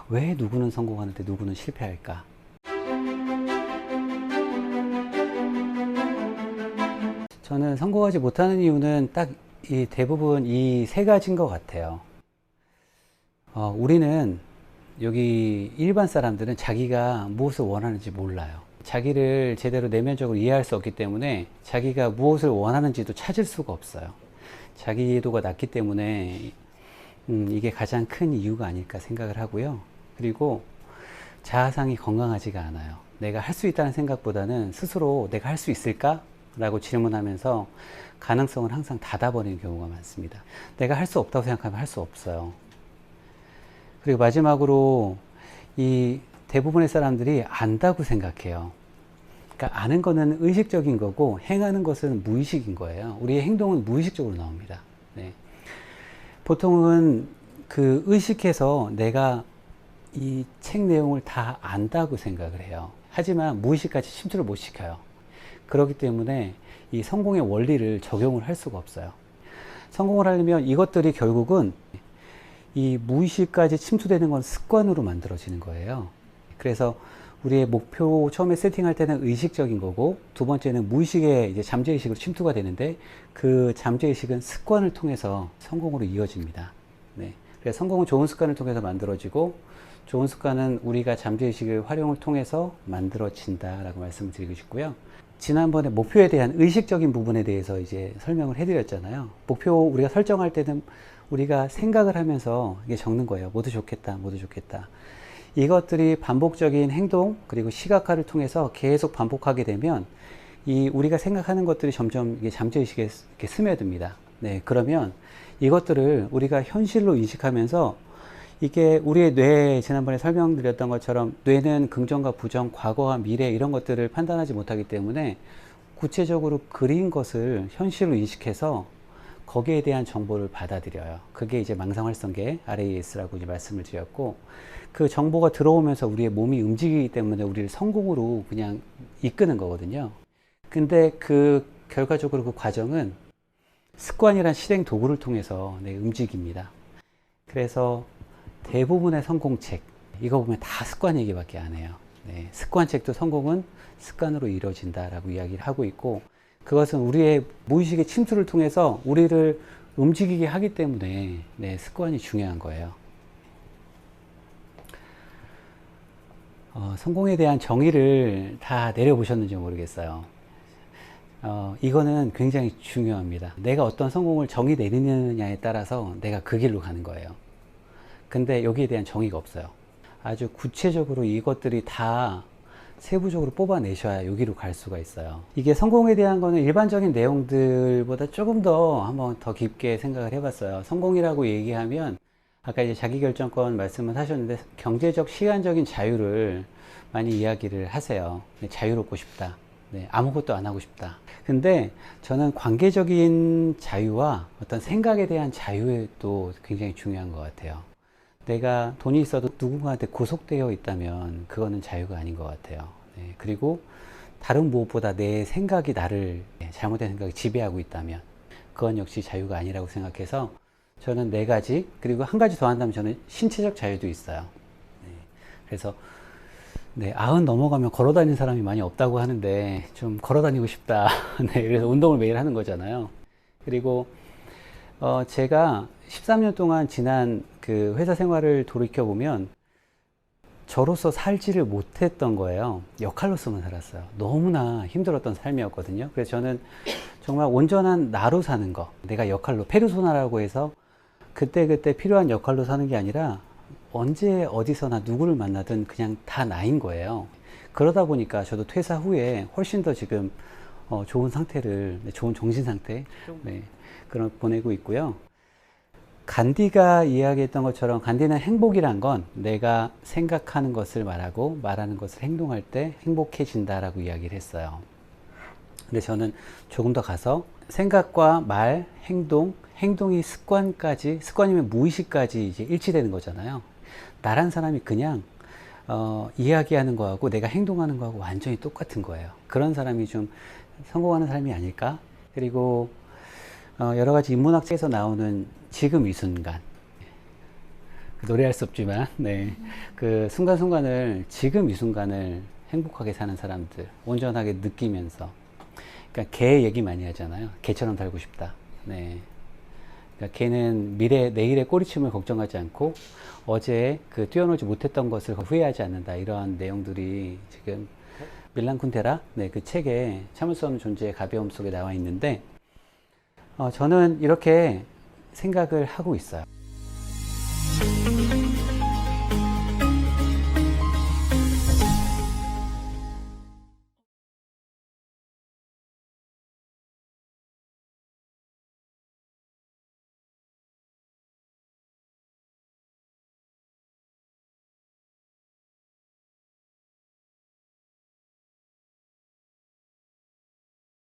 왜 누구는 성공하는데 누구는 실패할까? 저는 성공하지 못하는 이유는 딱 이 대부분 이 세 가지인 것 같아요. 우리는 여기 일반 사람들은 자기가 무엇을 원하는지 몰라요. 자기를 제대로 내면적으로 이해할 수 없기 때문에 자기가 무엇을 원하는지도 찾을 수가 없어요. 자기도가 낮기 때문에 이게 가장 큰 이유가 아닐까 생각을 하고요. 그리고 자아상이 건강하지가 않아요. 내가 할 수 있다는 생각보다는 스스로 내가 할 수 있을까? 라고 질문하면서 가능성을 항상 닫아버리는 경우가 많습니다. 내가 할 수 없다고 생각하면 할 수 없어요. 그리고 마지막으로 이 대부분의 사람들이 안다고 생각해요. 그러니까 아는 거는 의식적인 거고 행하는 것은 무의식인 거예요. 우리의 행동은 무의식적으로 나옵니다. 네. 보통은 그 의식해서 내가 이 책 내용을 다 안다고 생각을 해요. 하지만 무의식까지 침투를 못 시켜요. 그렇기 때문에 이 성공의 원리를 적용을 할 수가 없어요. 성공을 하려면 이것들이 결국은 이 무의식까지 침투되는 건 습관으로 만들어지는 거예요. 그래서 우리의 목표 처음에 세팅할 때는 의식적인 거고, 두 번째는 무의식의 이제 잠재의식으로 침투가 되는데, 그 잠재의식은 습관을 통해서 성공으로 이어집니다. 네. 그래서 성공은 좋은 습관을 통해서 만들어지고, 좋은 습관은 우리가 잠재의식의 활용을 통해서 만들어진다라고 말씀을 드리고 싶고요. 지난번에 목표에 대한 의식적인 부분에 대해서 이제 설명을 해드렸잖아요. 목표 우리가 설정할 때는 우리가 생각을 하면서 이게 적는 거예요. 모두 좋겠다, 모두 좋겠다. 이것들이 반복적인 행동 그리고 시각화를 통해서 계속 반복하게 되면 이 우리가 생각하는 것들이 점점 이게 잠재의식에 이렇게 스며듭니다. 네, 그러면 이것들을 우리가 현실로 인식하면서 이게 우리의 뇌, 지난번에 설명드렸던 것처럼 뇌는 긍정과 부정, 과거와 미래 이런 것들을 판단하지 못하기 때문에 구체적으로 그린 것을 현실로 인식해서 거기에 대한 정보를 받아들여요. 그게 이제 망상활성계 RAS라고 이제 말씀을 드렸고, 그 정보가 들어오면서 우리의 몸이 움직이기 때문에 우리를 성공으로 그냥 이끄는 거거든요. 근데 그 결과적으로 그 과정은 습관이란 실행 도구를 통해서 움직입니다. 그래서 대부분의 성공책, 이거 보면 다 습관 얘기밖에 안 해요. 네, 습관책도 성공은 습관으로 이루어진다라고 이야기를 하고 있고, 그것은 우리의 무의식의 침투를 통해서 우리를 움직이게 하기 때문에 습관이 중요한 거예요. 성공에 대한 정의를 다 내려보셨는지 모르겠어요. 이거는 굉장히 중요합니다. 내가 어떤 성공을 정의 내리느냐에 따라서 내가 그 길로 가는 거예요. 근데 여기에 대한 정의가 없어요. 아주 구체적으로 이것들이 다 세부적으로 뽑아내셔야 여기로 갈 수가 있어요. 이게 성공에 대한 거는 일반적인 내용들보다 조금 더 한번 더 깊게 생각을 해봤어요. 성공이라고 얘기하면 아까 이제 자기결정권 말씀을 하셨는데 경제적, 시간적인 자유를 많이 이야기를 하세요. 자유롭고 싶다. 네, 아무것도 안 하고 싶다. 근데 저는 관계적인 자유와 어떤 생각에 대한 자유도 굉장히 중요한 것 같아요. 내가 돈이 있어도 누군가한테 구속되어 있다면 그거는 자유가 아닌 것 같아요. 네, 그리고 다른 무엇보다 내 생각이 나를 잘못된 생각이 지배하고 있다면 그건 역시 자유가 아니라고 생각해서 저는 네 가지, 그리고 한 가지 더 한다면 저는 신체적 자유도 있어요. 네, 그래서 90 넘어가면 걸어 다니는 사람이 많이 없다고 하는데 좀 걸어 다니고 싶다. 네, 그래서 운동을 매일 하는 거잖아요. 그리고 제가 13년 동안 지난 그 회사 생활을 돌이켜보면 저로서 살지를 못했던 거예요. 역할로서만 살았어요. 너무나 힘들었던 삶이었거든요. 그래서 저는 정말 온전한 나로 사는 거, 내가 역할로, 페르소나라고 해서 그때그때 필요한 역할로 사는 게 아니라 언제 어디서나 누구를 만나든 그냥 다 나인 거예요. 그러다 보니까 저도 퇴사 후에 훨씬 더 지금 좋은 상태를, 좋은 정신 상태, 그런 보내고 있고요. 간디가 이야기했던 것처럼 간디는 행복이란 건 내가 생각하는 것을 말하고 말하는 것을 행동할 때 행복해진다라고 이야기를 했어요. 근데 저는 조금 더 가서 생각과 말, 행동이 습관까지, 습관이면 무의식까지 이제 일치되는 거잖아요. 나란 사람이 그냥 이야기하는 거하고 내가 행동하는 거하고 완전히 똑같은 거예요. 그런 사람이 좀 성공하는 삶이 아닐까? 그리고 여러 가지 인문학책에서 나오는 지금 이 순간, 노래할 수 없지만, 네. 그 순간순간을, 지금 이 순간을 행복하게 사는 사람들, 온전하게 느끼면서. 그러니까 개 얘기 많이 하잖아요. 개처럼 살고 싶다. 네. 그러니까 개는 내일의 꼬리침을 걱정하지 않고 어제 그 뛰어놀지 못했던 것을 후회하지 않는다. 이러한 내용들이 지금 밀란 쿤테라, 네, 그 책에 참을 수 없는 존재의 가벼움 속에 나와 있는데, 저는 이렇게 생각을 하고 있어요.